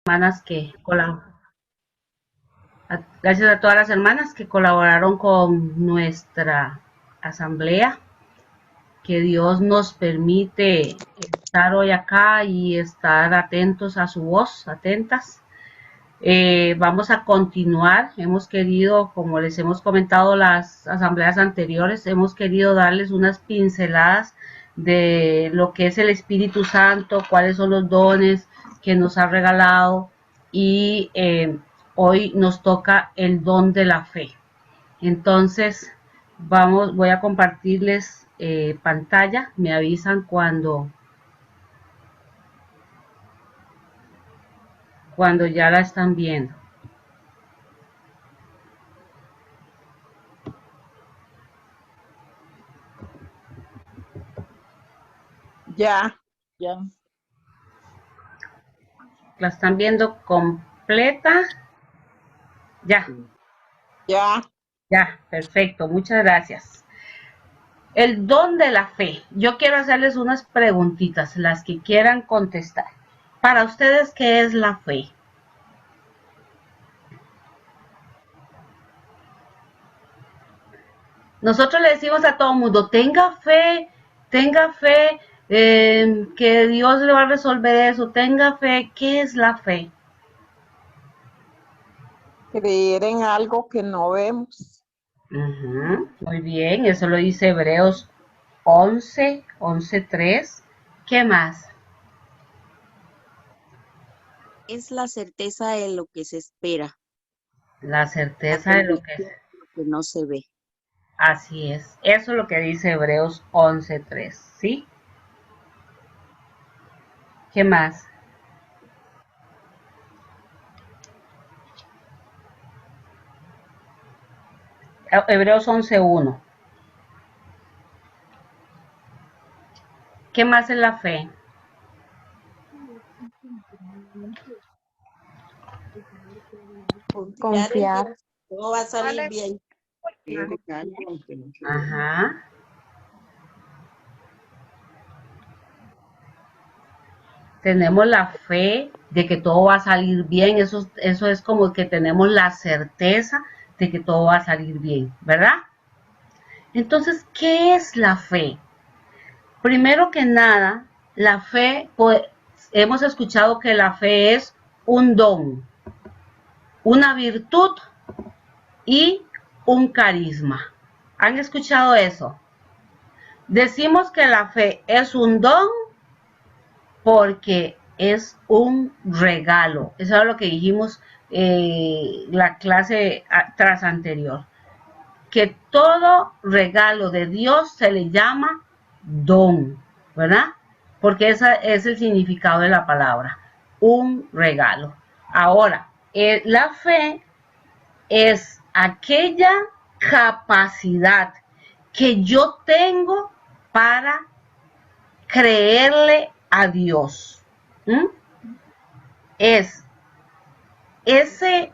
hermanas que colaboraron. Gracias a todas las hermanas que colaboraron con nuestra asamblea, que Dios nos permite estar hoy acá y estar atentos a su voz, atentas. Vamos a continuar. Hemos querido, como les hemos comentado las asambleas anteriores, hemos querido darles unas pinceladas de lo que es el Espíritu Santo, cuáles son los dones que nos ha regalado y hoy nos toca el don de la fe. Entonces, voy a compartirles pantalla, me avisan cuando ya la están viendo. Ya. ¿La están viendo completa? Ya. Ya, perfecto, muchas gracias. El don de la fe. Yo quiero hacerles unas preguntitas, las que quieran contestar. Para ustedes, ¿qué es la fe? Nosotros le decimos a todo el mundo, tenga fe, que Dios le va a resolver eso, tenga fe. ¿Qué es la fe? Creer en algo que no vemos. Muy bien, eso lo dice Hebreos 11:3. ¿Qué más? Es la certeza de lo que se espera. La certeza de lo que es. Que no se ve. Así es. Eso es lo que dice Hebreos 11:3. ¿Sí? ¿Qué más? Hebreos 11:1. ¿Qué más es la fe? Confiar. Todo va a salir bien. Ajá. Tenemos la fe de que todo va a salir bien. Eso es como que tenemos la certeza de que todo va a salir bien, ¿verdad? Entonces, ¿qué es la fe? Primero que nada, la fe, pues, hemos escuchado que la fe es un don, una virtud y un carisma. ¿Han escuchado eso? Decimos que la fe es un don porque es un regalo. Eso es lo que dijimos la clase tras anterior. Que todo regalo de Dios se le llama don, ¿verdad? Porque ese es el significado de la palabra, un regalo. Ahora, la fe es aquella capacidad que yo tengo para creerle a Dios. Es ese,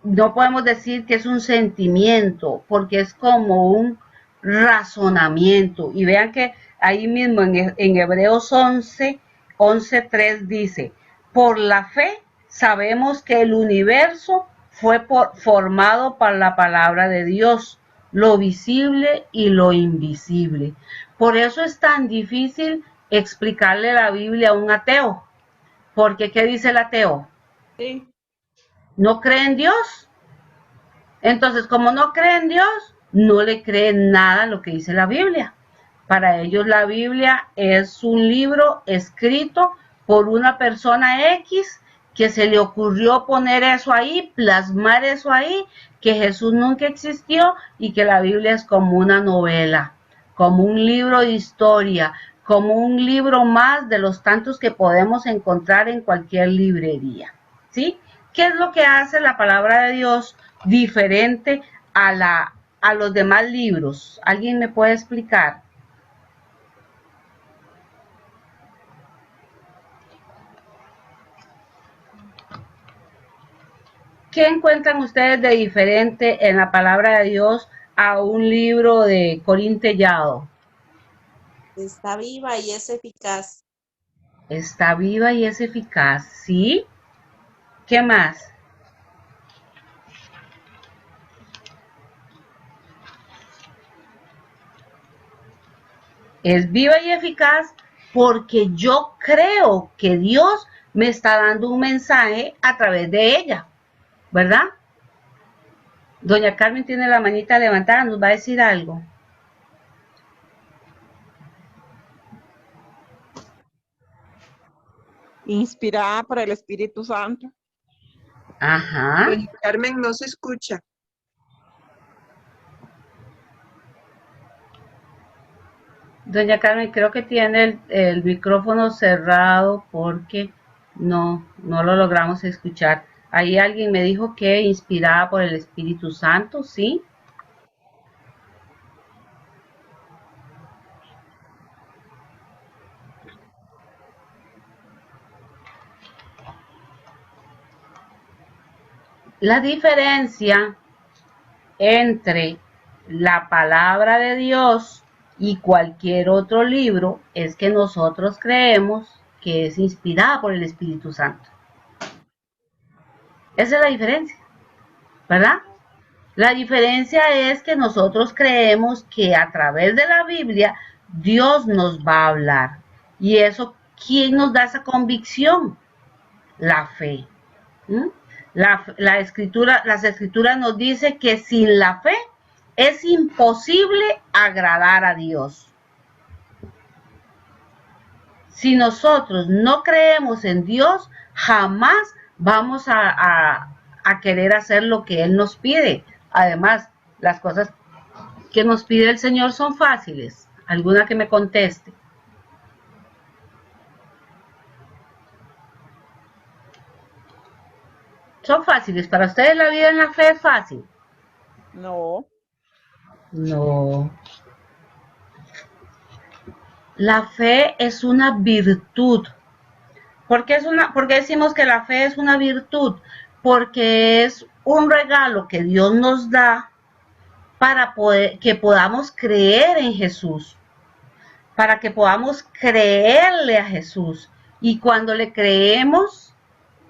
no podemos decir que es un sentimiento, porque es como un razonamiento. Y vean que ahí mismo en Hebreos 11:3 dice, por la fe sabemos que el universo fue formado por la palabra de Dios, lo visible y lo invisible. Por eso es tan difícil explicarle la Biblia a un ateo. Porque, ¿qué dice el ateo? Sí. ¿No cree en Dios? Entonces, como no cree en Dios, no le creen nada lo que dice la Biblia. Para ellos la Biblia es un libro escrito por una persona X que se le ocurrió poner eso ahí, plasmar eso ahí, que Jesús nunca existió y que la Biblia es como una novela, como un libro de historia, como un libro más de los tantos que podemos encontrar en cualquier librería. ¿Sí? ¿Qué es lo que hace la palabra de Dios diferente a los demás libros? ¿Alguien me puede explicar? ¿Qué encuentran ustedes de diferente en la palabra de Dios a un libro de Corín Tellado? Está viva y es eficaz. Está viva y es eficaz, ¿sí? ¿Qué más? Es viva y eficaz porque yo creo que Dios me está dando un mensaje a través de ella, ¿verdad? Doña Carmen tiene la manita levantada, nos va a decir algo. Inspirada por el Espíritu Santo. Ajá. Doña Carmen no se escucha. Doña Carmen, creo que tiene el micrófono cerrado porque no lo logramos escuchar. Ahí alguien me dijo que inspirada por el Espíritu Santo, ¿sí? La diferencia entre la palabra de Dios y cualquier otro libro es que nosotros creemos que es inspirada por el Espíritu Santo. Esa es la diferencia, ¿verdad? La diferencia es que nosotros creemos que a través de la Biblia Dios nos va a hablar. Y eso, ¿quién nos da esa convicción? La fe. ¿Mm? Las escrituras nos dicen que sin la fe es imposible agradar a Dios. Si nosotros no creemos en Dios, jamás vamos a querer hacer lo que Él nos pide. Además, las cosas que nos pide el Señor son fáciles. ¿Alguna que me conteste? Son fáciles. ¿Para ustedes la vida en la fe es fácil? No. No. La fe es una virtud. ¿Por qué decimos que la fe es una virtud? Porque es un regalo que Dios nos da para que podamos creer en Jesús, para que podamos creerle a Jesús. Y cuando le creemos,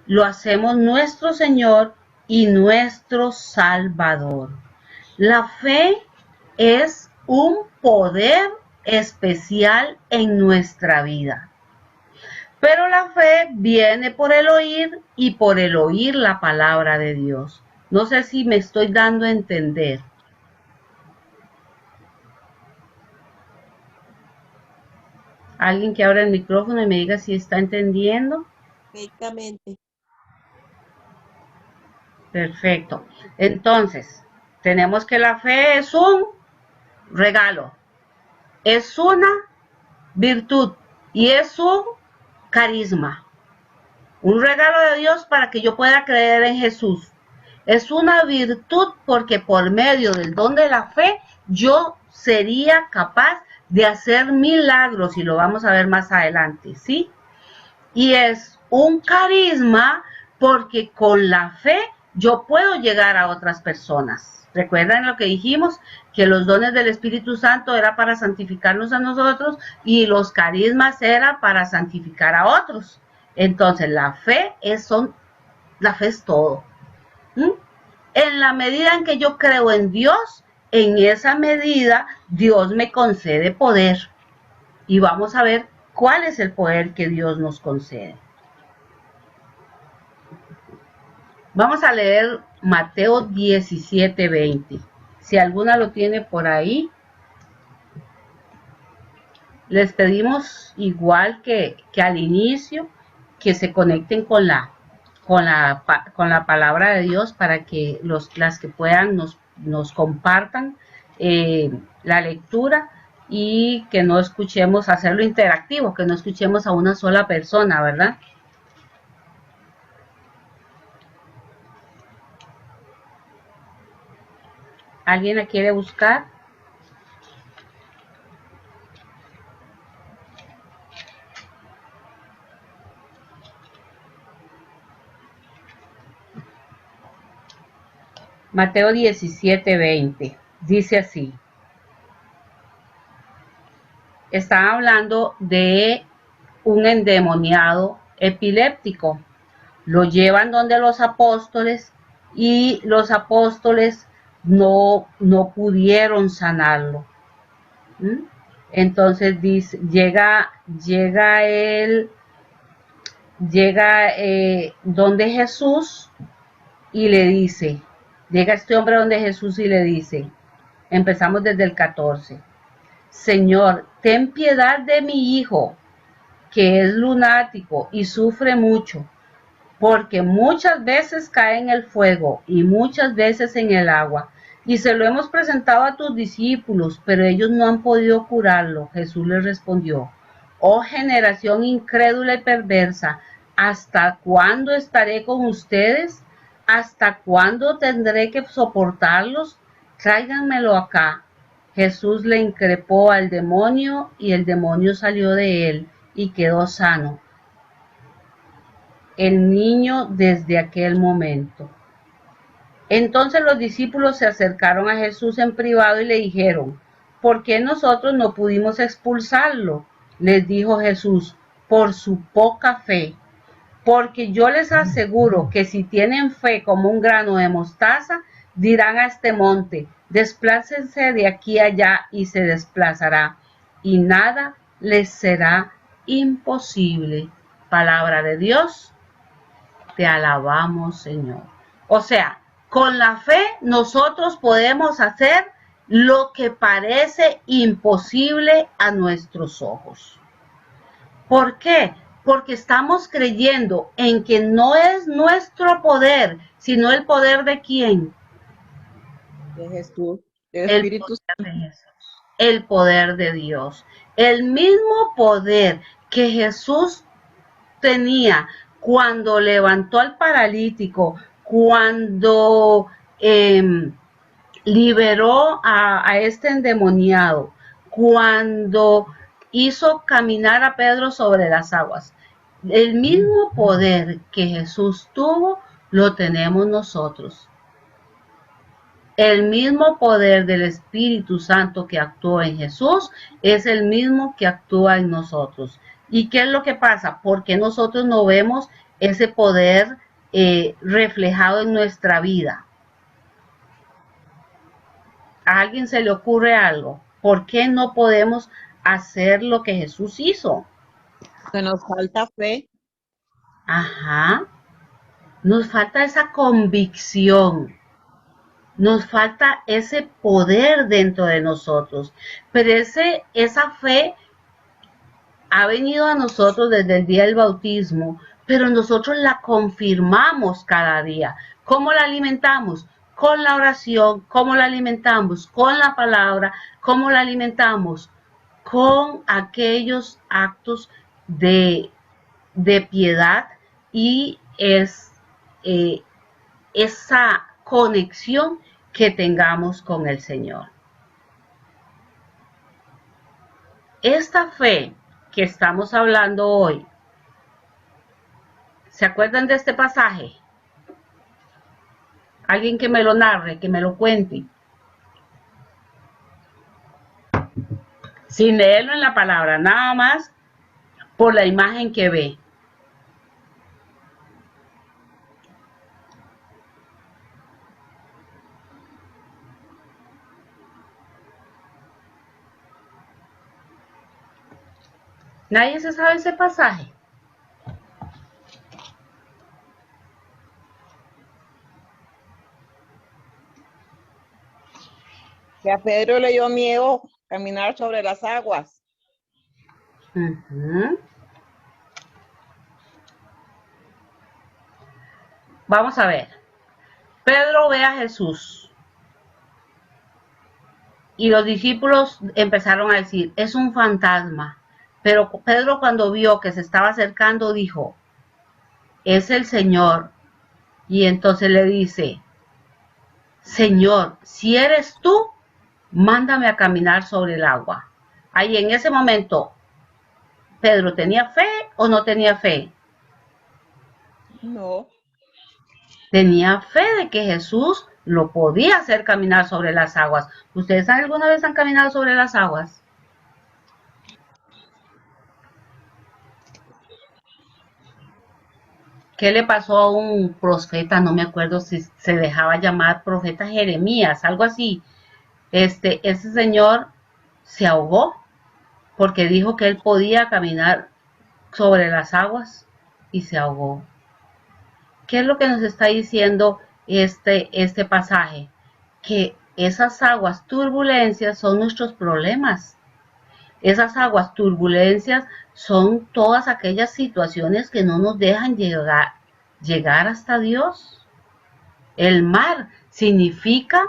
lo hacemos nuestro Señor y nuestro Salvador. La fe es un poder especial en nuestra vida. Pero la fe viene por el oír y por el oír la palabra de Dios. No sé si me estoy dando a entender. Alguien que abra el micrófono y me diga si está entendiendo. Perfectamente. Perfecto. Entonces, tenemos que la fe es un regalo, es una virtud y es un carisma. Un regalo de Dios para que yo pueda creer en Jesús. Es una virtud porque por medio del don de la fe yo sería capaz de hacer milagros y lo vamos a ver más adelante, ¿sí? Y es un carisma porque con la fe yo puedo llegar a otras personas. ¿Recuerdan lo que dijimos? Que los dones del Espíritu Santo era para santificarnos a nosotros y los carismas era para santificar a otros. Entonces la fe es todo. ¿Mm? En la medida en que yo creo en Dios, en esa medida Dios me concede poder. Y vamos a ver cuál es el poder que Dios nos concede. Vamos a leer Mateo 17:20. Si alguna lo tiene por ahí, les pedimos igual que al inicio, que se conecten con la palabra de Dios para que las que puedan nos compartan la lectura y que no escuchemos, hacerlo interactivo, que no escuchemos a una sola persona, ¿verdad? ¿Alguien la quiere buscar? Mateo 17:20. Dice así. Está hablando de un endemoniado epiléptico. Lo llevan donde los apóstoles y los apóstoles no pudieron sanarlo. ¿Mm? Entonces dice, llega donde Jesús y le dice, llega este hombre donde Jesús y le dice, empezamos desde el 14, Señor, ten piedad de mi hijo, que es lunático y sufre mucho, porque muchas veces cae en el fuego y muchas veces en el agua. Y se lo hemos presentado a tus discípulos, pero ellos no han podido curarlo. Jesús les respondió, oh generación incrédula y perversa, ¿hasta cuándo estaré con ustedes? ¿Hasta cuándo tendré que soportarlos? Tráiganmelo acá. Jesús le increpó al demonio y el demonio salió de él y quedó sano el niño desde aquel momento. Entonces los discípulos se acercaron a Jesús en privado y le dijeron, ¿por qué nosotros no pudimos expulsarlo? Les dijo Jesús, por su poca fe. Porque yo les aseguro que si tienen fe como un grano de mostaza, dirán a este monte, desplácense de aquí a allá y se desplazará, y nada les será imposible. Palabra de Dios. Te alabamos, Señor. O sea, con la fe nosotros podemos hacer lo que parece imposible a nuestros ojos. ¿Por qué? Porque estamos creyendo en que no es nuestro poder, sino el poder de quién? De Jesús, del El Espíritu poder de Santo. Jesús, el poder de Dios. El mismo poder que Jesús tenía cuando levantó al paralítico, cuando liberó a este endemoniado, cuando hizo caminar a Pedro sobre las aguas. El mismo poder que Jesús tuvo, lo tenemos nosotros. El mismo poder del Espíritu Santo que actuó en Jesús es el mismo que actúa en nosotros. ¿Y qué es lo que pasa? Porque nosotros no vemos ese poder reflejado en nuestra vida. ¿A alguien se le ocurre algo? ¿Por qué no podemos hacer lo que Jesús hizo? Que nos falta fe. Ajá. Nos falta esa convicción. Nos falta ese poder dentro de nosotros. Pero esa fe ha venido a nosotros desde el día del bautismo, pero nosotros la confirmamos cada día. ¿Cómo la alimentamos? Con la oración. ¿Cómo la alimentamos? Con la palabra. ¿Cómo la alimentamos? Con aquellos actos de piedad y esa conexión que tengamos con el Señor. Esta fe que estamos hablando hoy, ¿se acuerdan de este pasaje? Alguien que me lo narre, que me lo cuente. Sin leerlo en la palabra, nada más por la imagen que ve. ¿Nadie se sabe ese pasaje? Que a Pedro le dio miedo caminar sobre las aguas. Vamos a ver. Pedro ve a Jesús y los discípulos empezaron a decir, es un fantasma. Pero Pedro, cuando vio que se estaba acercando, dijo, es el Señor. Y entonces le dice, Señor, si eres tú, mándame a caminar sobre el agua. Ahí en ese momento, ¿Pedro tenía fe o no tenía fe? No. Tenía fe de que Jesús lo podía hacer caminar sobre las aguas. ¿Ustedes alguna vez han caminado sobre las aguas? ¿Qué le pasó a un profeta? No me acuerdo si se dejaba llamar profeta Jeremías, algo así. Ese señor se ahogó porque dijo que él podía caminar sobre las aguas y se ahogó. ¿Qué es lo que nos está diciendo este pasaje? Que esas aguas turbulencias son nuestros problemas. Esas aguas turbulencias son todas aquellas situaciones que no nos dejan llegar hasta Dios. El mar significa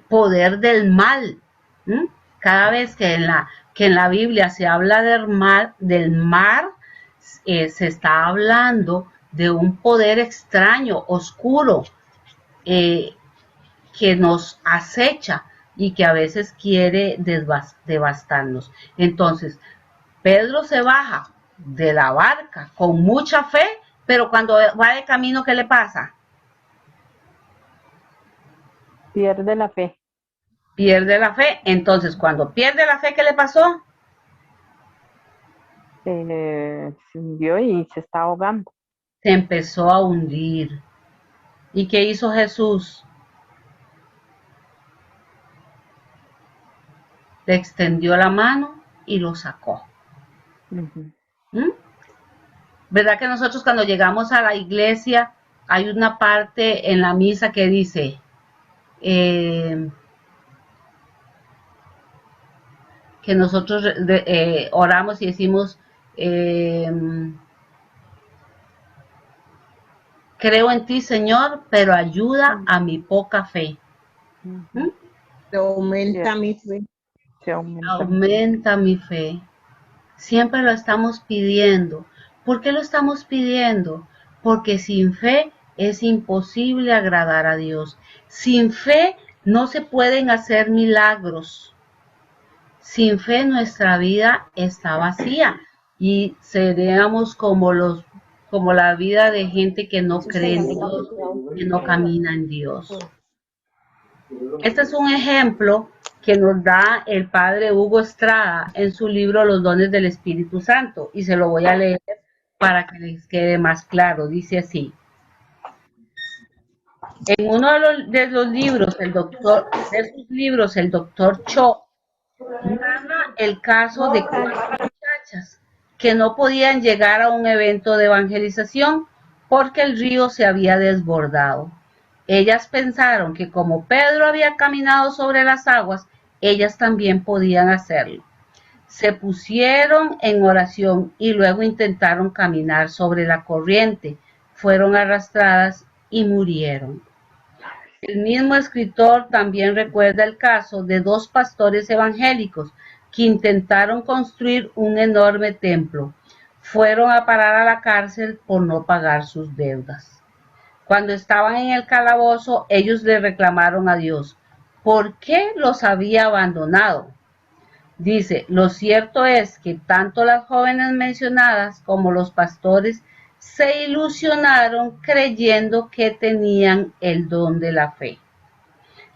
poder del mal. ¿Mm? Cada vez que en la Biblia se habla del mar se está hablando de un poder extraño, oscuro, eh, que nos acecha y que a veces quiere devastarnos. Entonces, Pedro se baja de la barca con mucha fe, pero cuando va de camino, ¿qué le pasa? Pierde la fe. Pierde la fe. Entonces, cuando pierde la fe, ¿qué le pasó? Se hundió y se está ahogando. Se empezó a hundir. ¿Y qué hizo Jesús? Le extendió la mano y lo sacó. Ujú. ¿Mm? ¿Verdad que nosotros cuando llegamos a la iglesia hay una parte en la misa que dice que nosotros oramos y decimos creo en ti, Señor, pero ayuda a mi poca fe. ¿Mm? Aumenta mi fe. Se aumenta. Aumenta mi fe. Siempre lo estamos pidiendo. ¿Por qué lo estamos pidiendo? Porque sin fe es imposible agradar a Dios. Sin fe no se pueden hacer milagros. Sin fe nuestra vida está vacía y seríamos como la vida de gente que no cree en Dios, que no camina en Dios. Este es un ejemplo que nos da el padre Hugo Estrada en su libro Los dones del Espíritu Santo, y se lo voy a leer para que les quede más claro. Dice así: en uno de los libros, sus libros, el doctor Cho narra el caso de 4 muchachas que no podían llegar a un evento de evangelización porque el río se había desbordado. Ellas pensaron que como Pedro había caminado sobre las aguas, ellas también podían hacerlo. Se pusieron en oración y luego intentaron caminar sobre la corriente. Fueron arrastradas y murieron. El mismo escritor también recuerda el caso de 2 pastores evangélicos que intentaron construir un enorme templo. Fueron a parar a la cárcel por no pagar sus deudas. Cuando estaban en el calabozo, ellos le reclamaron a Dios por qué los había abandonado. Dice, lo cierto es que tanto las jóvenes mencionadas como los pastores se ilusionaron creyendo que tenían el don de la fe.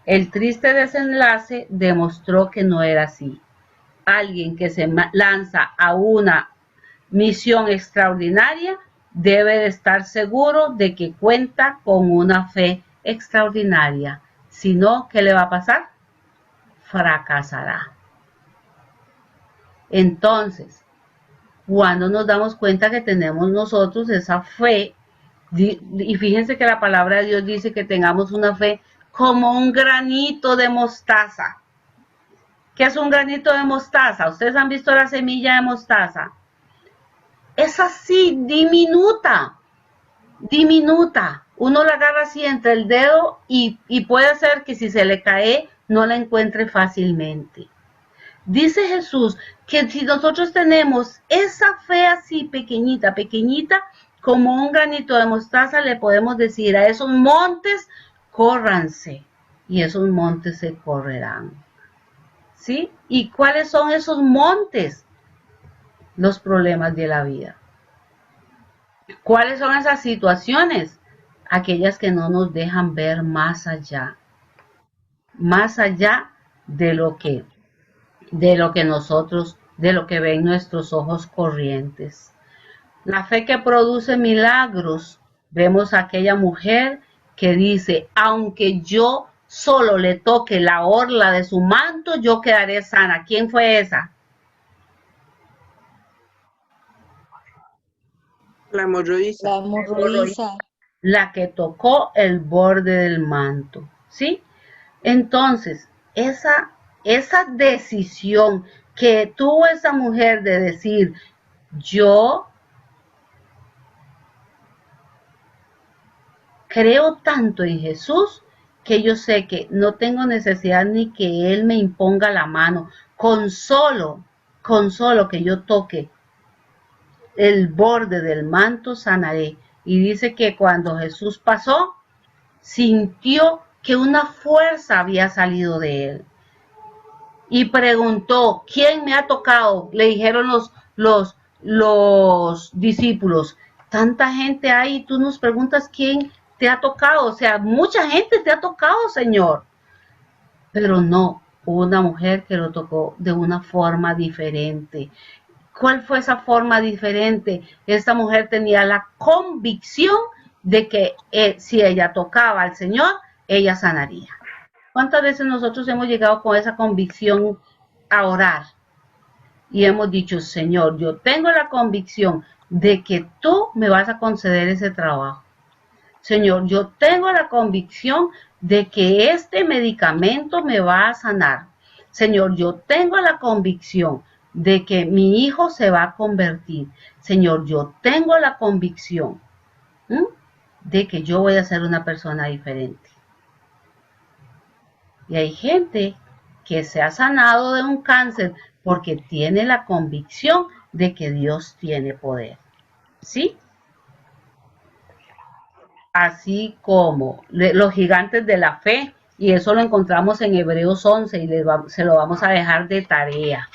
El triste desenlace demostró que no era así. Alguien que se lanza a una misión extraordinaria debe de estar seguro de que cuenta con una fe extraordinaria. Si no, ¿qué le va a pasar? Fracasará. Entonces, cuando nos damos cuenta que tenemos nosotros esa fe, y fíjense que la palabra de Dios dice que tengamos una fe como un granito de mostaza. ¿Qué es un granito de mostaza? ¿Ustedes han visto la semilla de mostaza? Es así, diminuta. Uno la agarra así entre el dedo y puede ser que si se le cae no la encuentre fácilmente. Dice Jesús que si nosotros tenemos esa fe así pequeñita, como un granito de mostaza, le podemos decir a esos montes, córranse, y esos montes se correrán. ¿Sí? ¿Y cuáles son esos montes? Los problemas de la vida. ¿Cuáles son esas situaciones? Aquellas que no nos dejan ver más allá de lo que ven nuestros ojos corrientes. La fe que produce milagros. Vemos a aquella mujer que dice, aunque yo solo le toque la orla de su manto, yo quedaré sana. ¿Quién fue esa? La hemorroísa. La hemorroísa. La que tocó el borde del manto, ¿sí? Entonces, esa decisión que tuvo esa mujer de decir, yo creo tanto en Jesús que yo sé que no tengo necesidad ni que Él me imponga la mano, con solo que yo toque el borde del manto sanaré. Y dice que cuando Jesús pasó, sintió que una fuerza había salido de él. Y preguntó, ¿quién me ha tocado? Le dijeron los discípulos, tanta gente hay y tú nos preguntas quién te ha tocado. O sea, mucha gente te ha tocado, Señor. Pero no, hubo una mujer que lo tocó de una forma diferente. ¿Cuál fue esa forma diferente? Esta mujer tenía la convicción de que si ella tocaba al Señor, ella sanaría. ¿Cuántas veces nosotros hemos llegado con esa convicción a orar? Y hemos dicho, Señor, yo tengo la convicción de que tú me vas a conceder ese trabajo. Señor, yo tengo la convicción de que este medicamento me va a sanar. Señor, yo tengo la convicción de que mi hijo se va a convertir. Señor, yo tengo la convicción de que yo voy a ser una persona diferente. Y hay gente que se ha sanado de un cáncer porque tiene la convicción de que Dios tiene poder. ¿Sí? Así como los gigantes de la fe, y eso lo encontramos en Hebreos 11 y se lo vamos a dejar de tarea.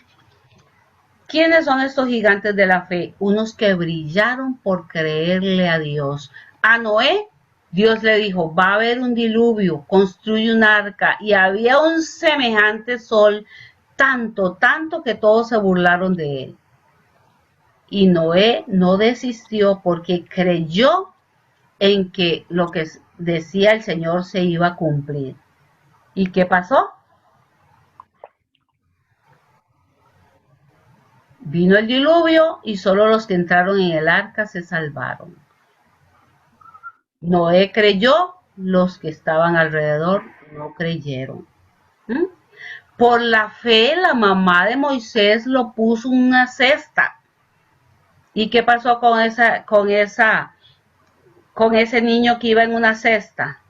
¿Quiénes son estos gigantes de la fe? Unos que brillaron por creerle a Dios. A Noé, Dios le dijo, va a haber un diluvio, construye un arca, y había un semejante sol, tanto que todos se burlaron de él. Y Noé no desistió porque creyó en que lo que decía el Señor se iba a cumplir. ¿Y qué pasó? Vino el diluvio y solo los que entraron en el arca se salvaron. Noé creyó, los que estaban alrededor no creyeron. ¿Mm? Por la fe, la mamá de Moisés lo puso en una cesta. ¿Y qué pasó con ese niño que iba en una cesta?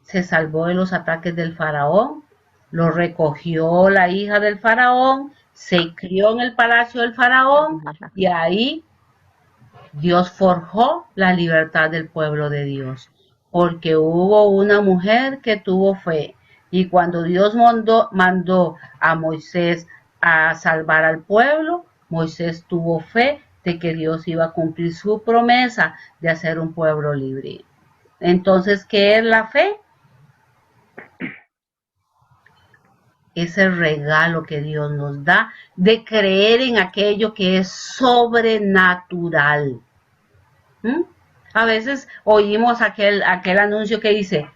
Se salvó de los ataques del faraón, lo recogió la hija del faraón, se crió en el palacio del faraón y ahí Dios forjó la libertad del pueblo de Dios, porque hubo una mujer que tuvo fe y cuando Dios mandó a Moisés a salvar al pueblo, Moisés tuvo fe de que Dios iba a cumplir su promesa de hacer un pueblo libre. Entonces, ¿qué es la fe? Ese regalo que Dios nos da de creer en aquello que es sobrenatural. ¿Mm? A veces oímos aquel anuncio que dice,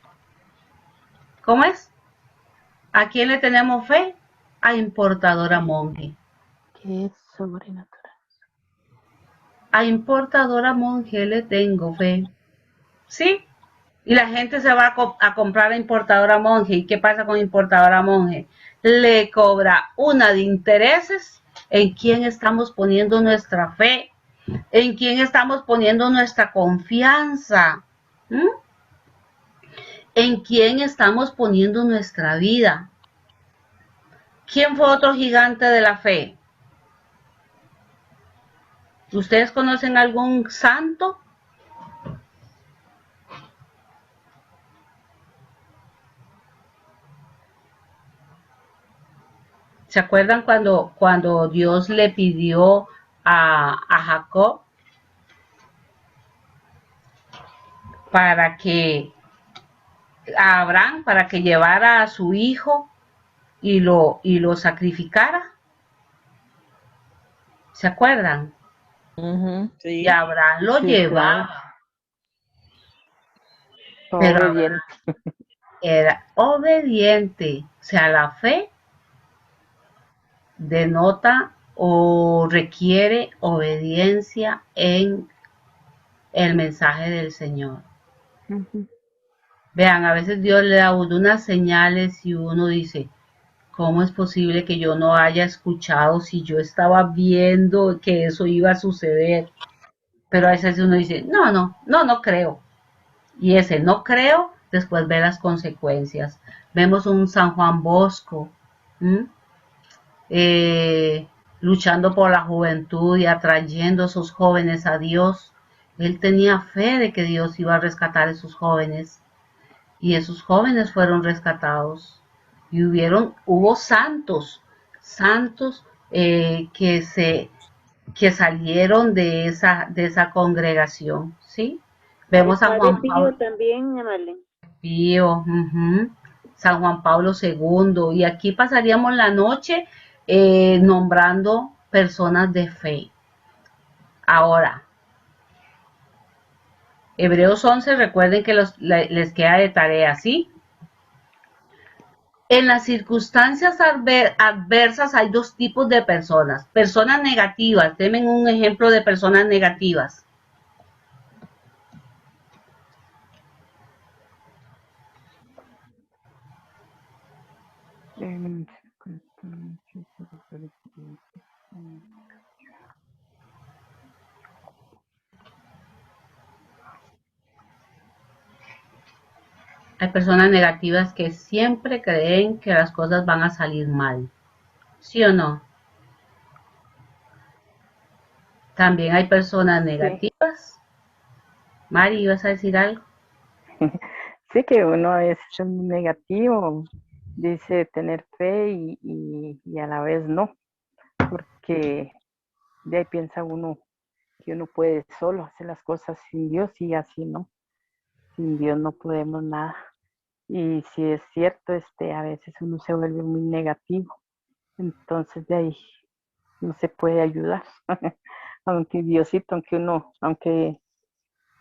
¿cómo es? ¿A quién le tenemos fe? A Importadora Monje. ¿Qué es sobrenatural? A Importadora Monje le tengo fe. ¿Sí? Y la gente se va a comprar a Importadora Monje. ¿Y qué pasa con Importadora Monje? Le cobra una de intereses en quién estamos poniendo nuestra fe, en quién estamos poniendo nuestra confianza, en quién estamos poniendo nuestra vida. ¿Quién fue otro gigante de la fe? ¿Ustedes conocen algún santo? ¿Se acuerdan cuando Dios le pidió a Jacob para que a Abraham para que llevara a su hijo y lo sacrificara? ¿Se acuerdan? Ujú. Sí. Y Abraham lo Sí, llevaba, todo pero obediente. era obediente. O sea, la fe denota o requiere obediencia en el mensaje del Señor. Ujú. Vean, a veces Dios le da a uno unas señales y uno dice, ¿cómo es posible que yo no haya escuchado si yo estaba viendo que eso iba a suceder? Pero a veces uno dice, no creo. Y ese no creo, después ve las consecuencias. Vemos un San Juan Bosco, ¿m? eh, luchando por la juventud y atrayendo a esos jóvenes a Dios. Él tenía fe de que Dios iba a rescatar a esos jóvenes y esos jóvenes fueron rescatados. Y hubo santos que salieron de esa congregación, ¿sí? El Vemos a Padre Juan Pío Pablo también, Marlene. Pío, ujú, San Juan Pablo II, y aquí pasaríamos la noche nombrando personas de fe. Ahora, Hebreos 11, recuerden que les queda de tarea, ¿sí? En las circunstancias adversas hay dos tipos de personas. Personas negativas, denme un ejemplo de personas negativas. Em, Hay personas negativas que siempre creen que las cosas van a salir mal, ¿sí o no? También hay personas Sí, negativas. Mari, ¿ibas a decir algo? sí que uno a veces es muy negativo, dice tener fe y a la vez no, porque de ahí piensa uno que uno puede solo hacer las cosas sin Dios y así no, sin Dios no podemos nada. Y si es cierto, a veces uno se vuelve muy negativo, entonces de ahí no se puede ayudar, aunque Diosito, aunque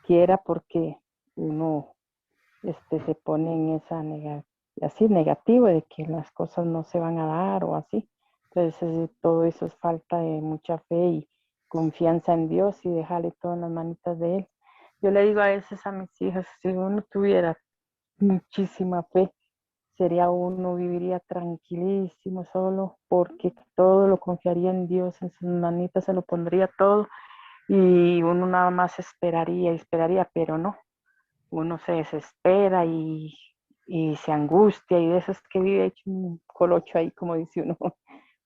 quiera, porque uno se pone en esa así negativo de que las cosas no se van a dar o así. Entonces todo eso es falta de mucha fe y confianza en Dios y dejarle todo en las manitas de Él. Yo le digo a veces a mis hijas, si uno tuviera muchísima fe, sería uno, viviría tranquilísimo solo, porque todo lo confiaría en Dios, en sus manitas se lo pondría todo y uno nada más esperaría y esperaría, pero no, uno se desespera y se angustia y de eso es que vive hecho un colocho ahí, como dice uno,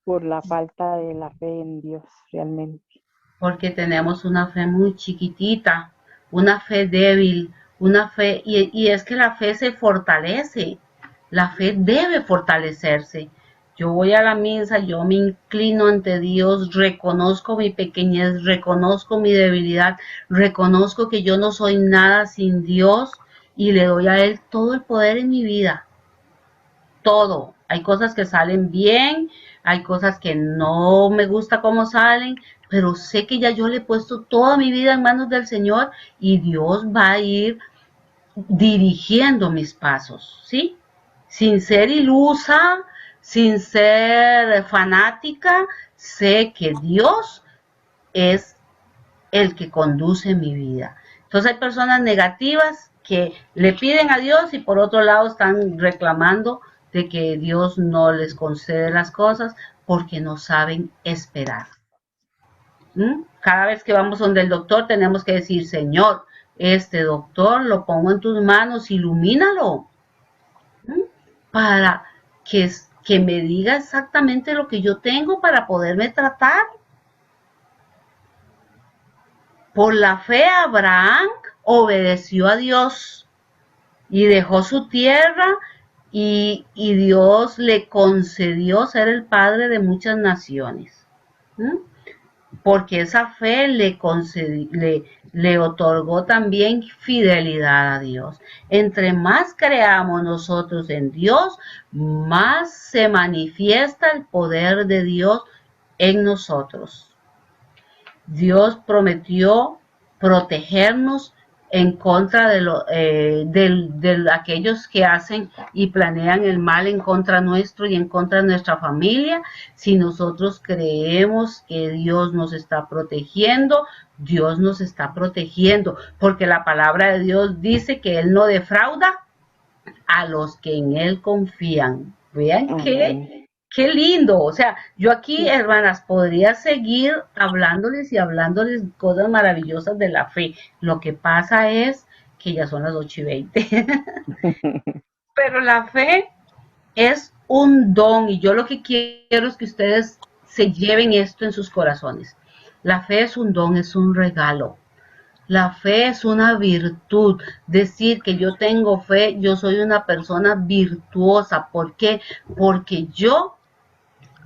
por la falta de la fe en Dios realmente. Porque tenemos una fe muy chiquitita, una fe débil, una fe, y es que la fe se fortalece, la fe debe fortalecerse. Yo voy a la misa, yo me inclino ante Dios, reconozco mi pequeñez, reconozco mi debilidad, reconozco que yo no soy nada sin Dios y le doy a Él todo el poder en mi vida. Todo. Hay cosas que salen bien, hay cosas que no me gusta cómo salen, pero sé que ya yo le he puesto toda mi vida en manos del Señor y Dios va a ir dirigiendo mis pasos, ¿sí? Sin ser ilusa, sin ser fanática, sé que Dios es el que conduce mi vida. Entonces hay personas negativas que le piden a Dios y por otro lado están reclamando de que Dios no les concede las cosas porque no saben esperar. Cada vez que vamos donde el doctor tenemos que decir, Señor, este doctor lo pongo en tus manos, ilumínalo, ¿m? Para que me diga exactamente lo que yo tengo para poderme tratar. Por la fe Abraham obedeció a Dios y dejó su tierra y Dios le concedió ser el padre de muchas naciones. ¿Mm? Porque esa fe le otorgó también fidelidad a Dios. Entre más creamos nosotros en Dios, más se manifiesta el poder de Dios en nosotros. Dios prometió protegernos en contra de aquellos que hacen y planean el mal en contra nuestro y en contra de nuestra familia. Si nosotros creemos que Dios nos está protegiendo, Dios nos está protegiendo, porque la palabra de Dios dice que Él no defrauda a los que en Él confían. Vean qué lindo. O sea, yo aquí, hermanas, podría seguir hablándoles y hablándoles cosas maravillosas de la fe. Lo que pasa es que ya son las 8:20. Pero la fe es un don y yo lo que quiero es que ustedes se lleven esto en sus corazones. La fe es un don, es un regalo. La fe es una virtud. Decir que yo tengo fe, yo soy una persona virtuosa. ¿Por qué? Porque yo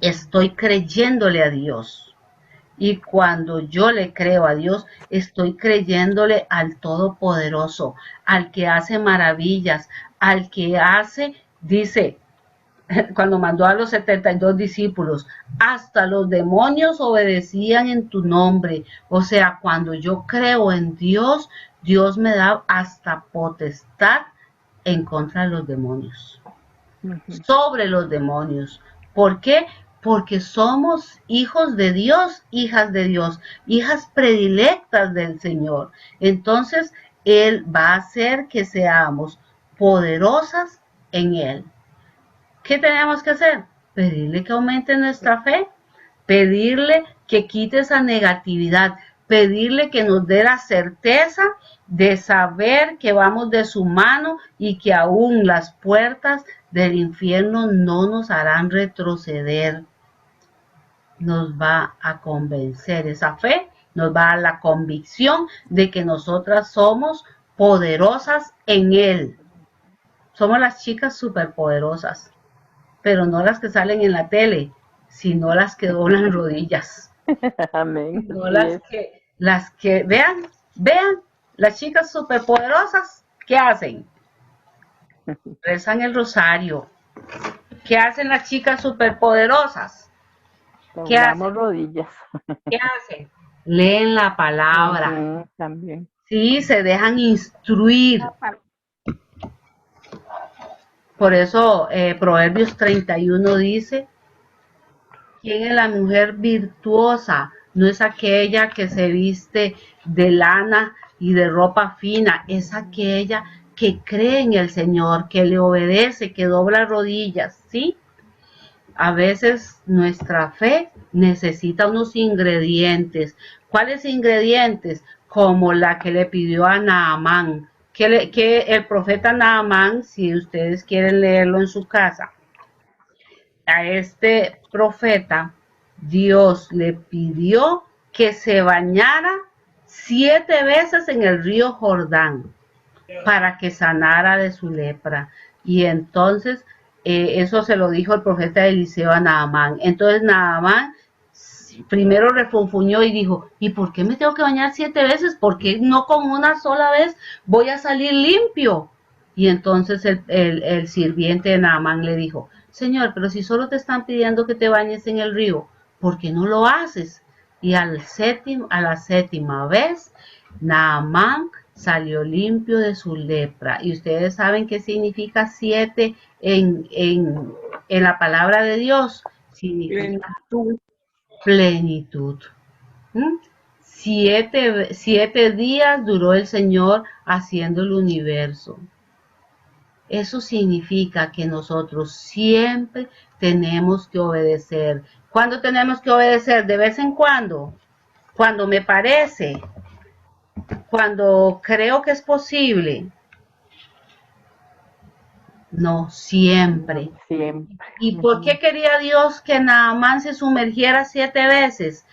estoy creyéndole a Dios. Y cuando yo le creo a Dios, estoy creyéndole al Todopoderoso, al que hace maravillas, al que hace, dice, cuando mandó a los 72 discípulos, hasta los demonios obedecían en tu nombre. O sea, cuando yo creo en Dios, Dios me da hasta potestad en contra de los demonios, sobre los demonios. ¿Por qué? Porque somos hijos de Dios, hijas de Dios, hijas predilectas del Señor. Entonces, Él va a hacer que seamos poderosas en Él. ¿Qué tenemos que hacer? Pedirle que aumente nuestra fe, pedirle que quite esa negatividad, pedirle que nos dé la certeza de saber que vamos de su mano y que aún las puertas del infierno no nos harán retroceder. Nos va a convencer esa fe, nos va a dar la convicción de que nosotras somos poderosas en Él. Somos las chicas superpoderosas, pero no las que salen en la tele, sino las que doblan rodillas. Amén. No las que, vean, las chicas superpoderosas, ¿qué hacen? Rezan el rosario. ¿Qué hacen las chicas superpoderosas? ¿Qué hacen? Rodillas. ¿Qué hacen? Leen la palabra. También. Sí, se dejan instruir. Por eso Proverbios 31 dice, ¿quién es la mujer virtuosa? No es aquella que se viste de lana y de ropa fina, es aquella que cree en el Señor, que le obedece, que dobla rodillas, ¿sí? A veces nuestra fe necesita unos ingredientes. ¿Cuáles ingredientes? Como la que le pidió a Naamán. Que el profeta Naamán, si ustedes quieren leerlo en su casa, a este profeta Dios le pidió que se bañara 7 veces en el río Jordán para que sanara de su lepra. Y entonces eso se lo dijo el profeta Eliseo a Naamán. Entonces Naamán primero refunfuñó y dijo, ¿y por qué me tengo que bañar 7 veces? ¿Por qué no con una sola vez voy a salir limpio? Y entonces el sirviente de Naamán le dijo, Señor, pero si solo te están pidiendo que te bañes en el río, ¿por qué no lo haces? Y a la 7ª vez, Naamán salió limpio de su lepra. Y ustedes saben qué significa 7 en la palabra de Dios. Significa plenitud. 7 días duró el Señor haciendo el universo. Eso significa que nosotros siempre tenemos que obedecer. ¿Cuándo tenemos que obedecer? De vez en cuando. Cuando me parece. Cuando creo que es posible. No, siempre. Siempre. ¿Y por qué quería Dios que Naamán se sumergiera 7 veces?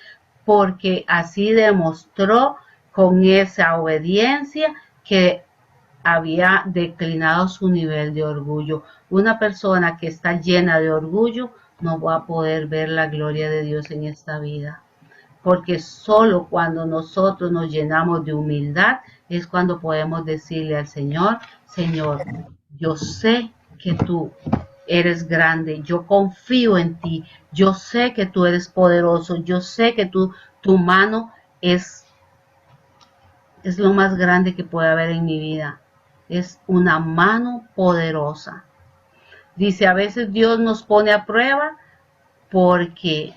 Porque así demostró con esa obediencia que había declinado su nivel de orgullo. Una persona que está llena de orgullo no va a poder ver la gloria de Dios en esta vida. Porque solo cuando nosotros nos llenamos de humildad es cuando podemos decirle al Señor, Señor, yo sé que tú eres grande, yo confío en ti, yo sé que tú eres poderoso, yo sé que tu mano es lo más grande que puede haber en mi vida. Es una mano poderosa. Dice, a veces Dios nos pone a prueba porque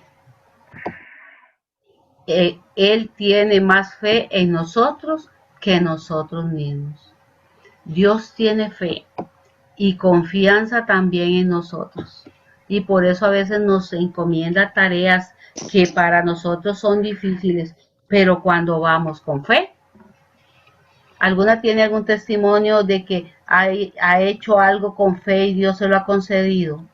Él tiene más fe en nosotros que nosotros mismos. Dios tiene fe y confianza también en nosotros. Y por eso a veces nos encomienda tareas que para nosotros son difíciles, pero cuando vamos con fe. ¿Alguna tiene algún testimonio de que ha hecho algo con fe y Dios se lo ha concedido?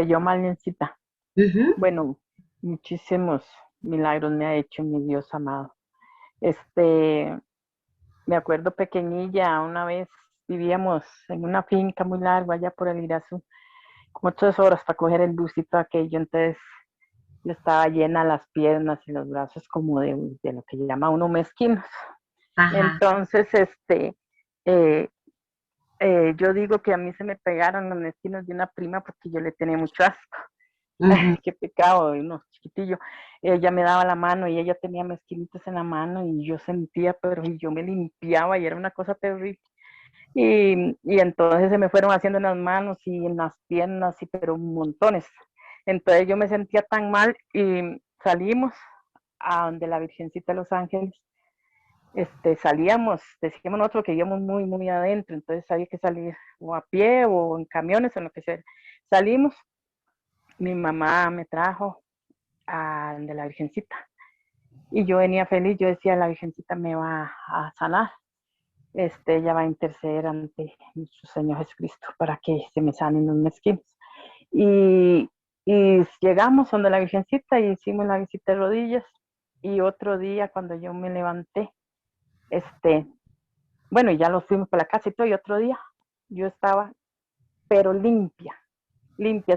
Yo, Marlencita, Ujú. bueno, muchísimos milagros me ha hecho mi Dios amado. Me acuerdo pequeñilla, una vez vivíamos en una finca muy larga allá por el Irazú, como 3 horas para coger el busito aquello, entonces yo estaba llena las piernas y los brazos como de lo que llama uno mezquinos. Ajá. Entonces, eh, yo digo que a mí se me pegaron los mezquinos de una prima porque yo le tenía mucho asco. Ujú. Qué pecado, uno chiquitillo. Ella me daba la mano y ella tenía mezquinitos en la mano y yo sentía, pero yo me limpiaba y era una cosa terrible. Y entonces se me fueron haciendo en las manos y en las piernas, pero montones. Entonces yo me sentía tan mal y salimos a donde la Virgencita de los Ángeles. Salíamos, decíamos nosotros que íbamos muy, muy adentro, entonces había que salir o a pie o en camiones o en lo que sea. Salimos, mi mamá me trajo a donde la Virgencita y yo venía feliz, yo decía, la Virgencita me va a sanar. Ella va a interceder ante nuestro Señor Jesucristo para que se me sanen los mezquinos. Y, y llegamos donde la Virgencita y hicimos la visita de rodillas. Y otro día, cuando yo me levanté, bueno, ya los fuimos para la casa y todo, y otro día yo estaba, pero limpia,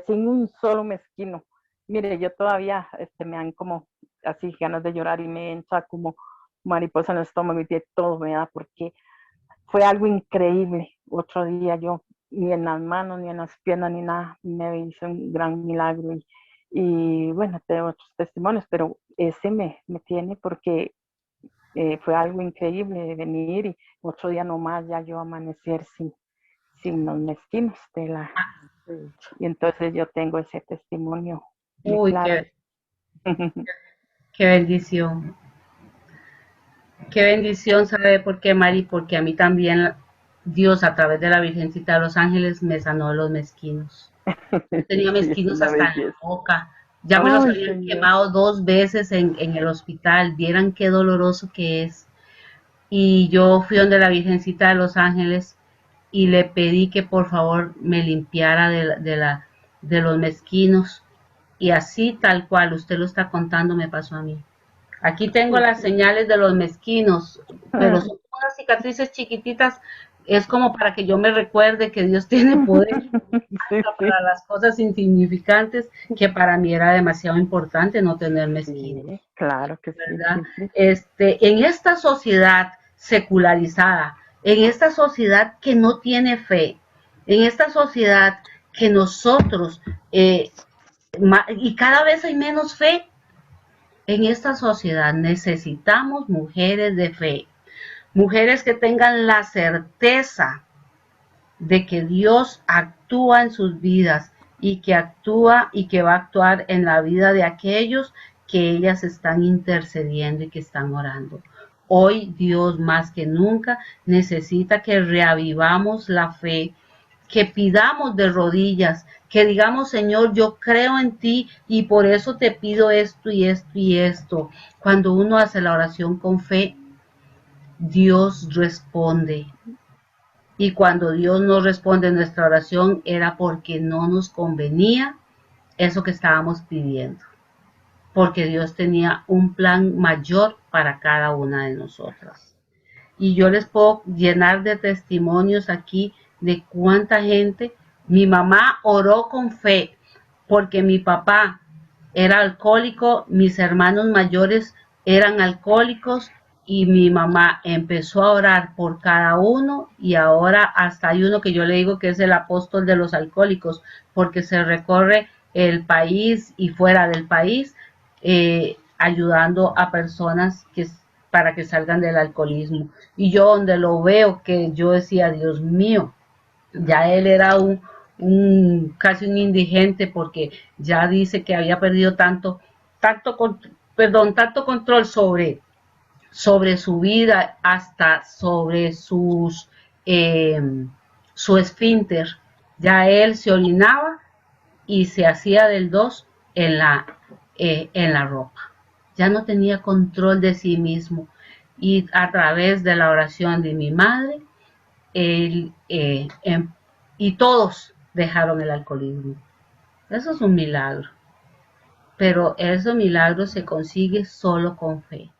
sin un solo mezquino. Mire, yo todavía me dan como así ganas de llorar y me entra como mariposa en el estómago y todo me da porque fue algo increíble. Otro día yo, ni en las manos, ni en las piernas, ni nada, me hizo un gran milagro. Y bueno, tengo otros testimonios, pero ese me tiene porque fue algo increíble de venir y otro día nomás ya yo amanecer sin los mezquinos de la... Y entonces yo tengo ese testimonio muy Uy, claro. qué bendición. Qué bendición, ¿sabe por qué, Mari? Porque a mí también Dios a través de la Virgencita de los Ángeles me sanó los mezquinos. Yo tenía Sí, es mezquinos una hasta en la belleza. boca. Ya me los Ay, habían Señor. quemado 2 veces en el hospital. Vieran qué doloroso que es. Y yo fui donde la Virgencita de los Ángeles y le pedí que por favor me limpiara de los mezquinos. Y así tal cual usted lo está contando me pasó a mí. Aquí tengo las señales de los mezquinos, pero son unas cicatrices chiquititas. Es como para que yo me recuerde que Dios tiene poder Sí, hasta sí. para las cosas insignificantes, que para mí era demasiado importante no tener mezquinos, Sí, claro que sí, ¿verdad? sí, sí. En esta sociedad secularizada, en esta sociedad que no tiene fe, en esta sociedad que nosotros, y cada vez hay menos fe, en esta sociedad necesitamos mujeres de fe, mujeres que tengan la certeza de que Dios actúa en sus vidas y que actúa y que va a actuar en la vida de aquellos que ellas están intercediendo y que están orando. Hoy Dios más que nunca necesita que reavivamos la fe, que pidamos de rodillas, que digamos, Señor, yo creo en ti y por eso te pido esto y esto y esto. Cuando uno hace la oración con fe, Dios responde. Y cuando Dios no responde nuestra oración era porque no nos convenía eso que estábamos pidiendo, porque Dios tenía un plan mayor para cada una de nosotras. Y yo les puedo llenar de testimonios aquí de cuánta gente, mi mamá oró con fe, porque mi papá era alcohólico, mis hermanos mayores eran alcohólicos y mi mamá empezó a orar por cada uno y ahora hasta hay uno que yo le digo que es el apóstol de los alcohólicos porque se recorre el país y fuera del país ayudando a personas para que salgan del alcoholismo. Y yo donde lo veo que yo decía, Dios mío, ya él era casi un indigente porque ya dice que había perdido tanto control sobre su vida, hasta sobre su esfínter. Ya él se orinaba y se hacía del 2 en la ropa. Ya no tenía control de sí mismo. Y a través de la oración de mi madre, él, y todos dejaron el alcoholismo. Eso es un milagro. Pero ese milagro se consigue solo con fe.